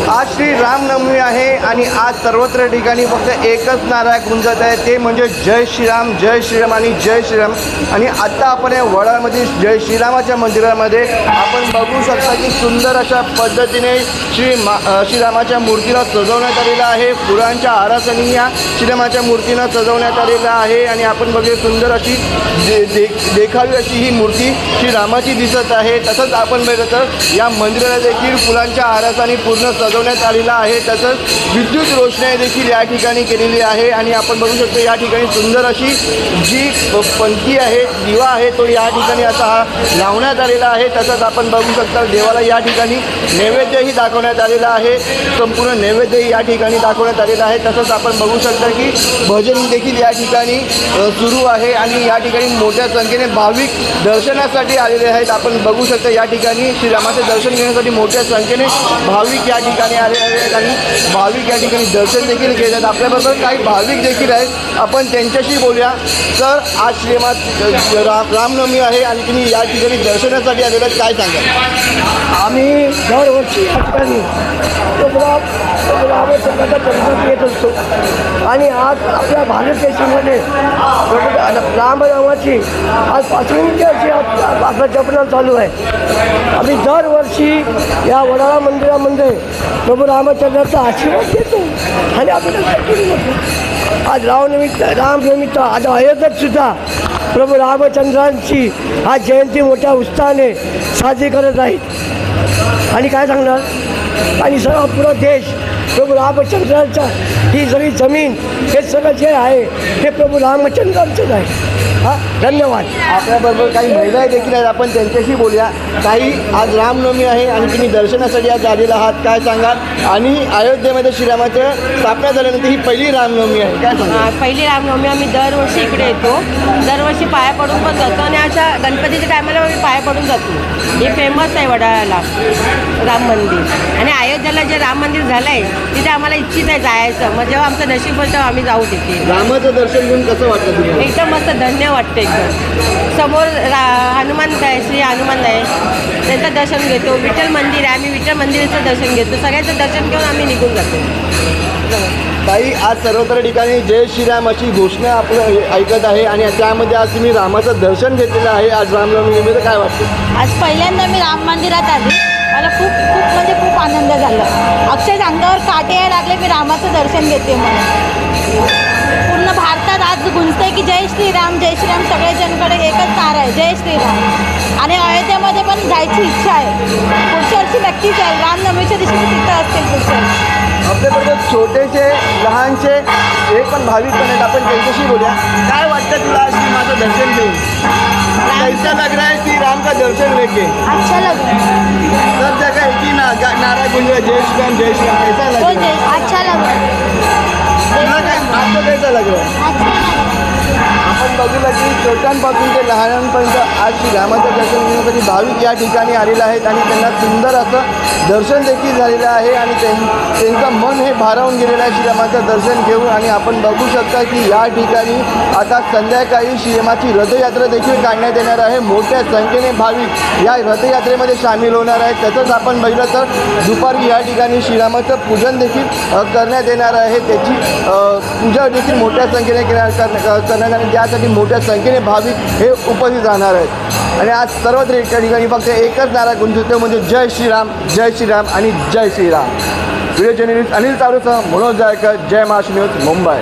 आज श्री रामनवमी आहे आणि आज सर्वत्र ठिकाणी फक्त एकच नारा गुंजत आहे, ते म्हणजे जय श्रीराम, जय श्रीराम आणि जय श्रीराम. आणि आत्ता आपण या वडाळमधील जय श्रीरामाच्या मंदिरामध्ये आपण बघू शकता की सुंदर अशा पद्धतीने श्रीरामाच्या मूर्तीला सजवण्यात आलेलं आहे. फुलांच्या हारासनी या श्रीरामाच्या मूर्तीला सजवण्यात आलेलं आहे आणि आपण बघूया सुंदर अशी देखावी अशी ही मूर्ती श्रीरामाची दिसत आहे. तसंच आपण बघितलं तर या मंदिराला देखील फुलांच्या हारासानी पूर्ण सजवण्यात आलेला आहे. तसंच विद्युत रोषणाई देखील या ठिकाणी केलेली आहे आणि आपण बघू शकतो या ठिकाणी सुंदर अशी जी पंथी आहे, दिवा आहे, तो या ठिकाणी असा लावण्यात आलेला आहे. तसंच आपण बघू शकता देवाला या ठिकाणी नैवेद्यही दाखवण्यात आलेला आहे. संपूर्ण नैवेद्यही या ठिकाणी दाखवण्यात आलेला आहे. तसंच आपण बघू शकता की भजन देखील या ठिकाणी सुरू आहे आणि या ठिकाणी मोठ्या संख्येने भाविक दर्शनासाठी आलेले आहेत. आपण बघू शकता या ठिकाणी श्रीरामाचे दर्शन घेण्यासाठी मोठ्या संख्येने भाविक या ठिकाणी आलेले आहेत आणि भाविक या ठिकाणी दर्शन देखील घेतात. आपल्याबरोबर काही भाविक देखील आहेत, आपण त्यांच्याशी बोलूया. तर आज रामनवमी आहे आणि तुम्ही या ठिकाणी दर्शनासाठी आलेले आहेत, काय सांगाल? आम्ही दरवर्षी या ठिकाणी रामचंद्राचा दर्शन घेत असतो आणि आज आपल्या भारत देशामध्ये रामनामाची आज पाचवीची अशी आपला जपना चालू आहे. आम्ही दरवर्षी या वडाळा मंदिरामध्ये प्रभू रामचंद्राचा आशीर्वाद घेतो आणि आपल्याला आज रामनिमित्त आज अयोध्येत सुद्धा प्रभू रामचंद्रांची आज जयंती मोठ्या उत्साहाने साजरी करत आहेत. आणि काय सांगणार, आणि सर्व पूर्ण देश प्रभू रामचंद्रांचा, ही सगळी जमीन, हे सगळं जे आहे हे प्रभू रामचंद्रांचंच आहे. धन्यवाद. आपल्याबरोबर काही महिला देखील आहेत, आपण त्यांच्याशी बोलूया. काही आज रामनवमी आहे आणि तुम्ही दर्शनासाठी आज आलेला आहात, काय सांगाल? आणि अयोध्येमध्ये श्रीरामाच्या स्थापना झाल्यानंतर ही पहिली रामनवमी आहे, काय सांगाल? पहिली रामनवमी आम्ही दरवर्षी इकडे येतो, दरवर्षी पाया पडून पण जातो आणि अशा गणपतीच्या टायमाला आम्ही पाया पडून जातो. हे फेमस आहे वडाळ्याला राम मंदिर. आणि अयोध्येला जे राम मंदिर झालं आहे तिथे आम्हाला इच्छित आहे जायचं. मग जेव्हा आमचं नशीब होतं आम्ही जाऊ तिथे. रामाचं दर्शन घेऊन कसं वाटतं तुम्हाला? एकदम मस्त धन्य वाटतं. एकदम समोर हनुमान आहे, श्री हनुमान आहे, त्यांचं दर्शन घेतो. विठ्ठल मंदिर आहे, आम्ही विठ्ठल मंदिराचं दर्शन घेतो. सगळ्यांचं दर्शन घेऊन आम्ही निघून जातो. ताई, आज सर्वत्र ठिकाणी जय श्रीराम अशी घोषणा आपलं ऐकत आहे आणि त्यामध्ये आज तुम्ही रामाचं दर्शन घेतलेलं आहे. आज रामनवमीमध्ये काय वाटतं? आज पहिल्यांदा मी राम मंदिरात आली, मला खूप आनंद झाला. अक्षरशः अंगावर काटे यायला लागले, मी रामाचं दर्शन घेते म्हणून. पूर्ण भारतात आज गुंजतंय की जय श्रीराम, जय श्रीराम. सगळे जनकडे एकच नारा आहे, जय श्रीराम. आणि अयोध्येमध्ये पण जायची इच्छा आहे. पुढच्या वर्षी नक्कीच जाईल. रामनवमीच्या दिवशी तिथं असतील पुढच्या वर्षी. आपल्याबरोबर छोटेसे लहानचे हे पण भाविक पण आहेत, आपण त्यांच्याशी बोलूया. काय वाटतं तुला आज माझं दर्शन घेऊन? कैसा लग रहा है श्री राम का दर्शन लेके? अच्छा लग रहा है. सब जगह एक ही नारा गूंज रहा है, जय श्री राम, जय श्री राम. कैसा लग रहा है? अच्छा लग रहा है. आपको कैसा लग रहा है? अच्छा. आपण बघूया की छोट्यांपासून ते लहानांपर्यंत आज श्रीरामाचं दर्शन घेण्यासाठी भाविक या ठिकाणी आलेले आहेत आणि त्यांना सुंदर असं दर्शन देखील झालेलं आहे आणि त्यांचं मन हे भारावून गेलेलं आहे श्रीरामाचं दर्शन घेऊन. आणि आपण बघू शकता की या ठिकाणी आता संध्याकाळी श्रीरामाची रथयात्रा देखील काढण्यात येणार आहे. मोठ्या संख्येने भाविक या रथयात्रेमध्ये सामील होणार आहेत. तसंच आपण बघितलं तर दुपारी या ठिकाणी श्रीरामाचं पूजन देखील करण्यात येणार आहे. त्याची पूजा देखील मोठ्या संख्येने करण्यात आणि त्यासाठी मोठ्या संख्येने भाविक हे उपस्थित राहणार आहेत. आणि आज सर्वत्र एका ठिकाणी फक्त एकच नारा गुंजतो, म्हणजे जय श्रीराम, जय श्रीराम आणि जय श्रीराम. व्हिडिओ जर्नलिस्ट अनिल चावरेसह मनोज जायकर, जय महाराष्ट्र न्यूज, मुंबई.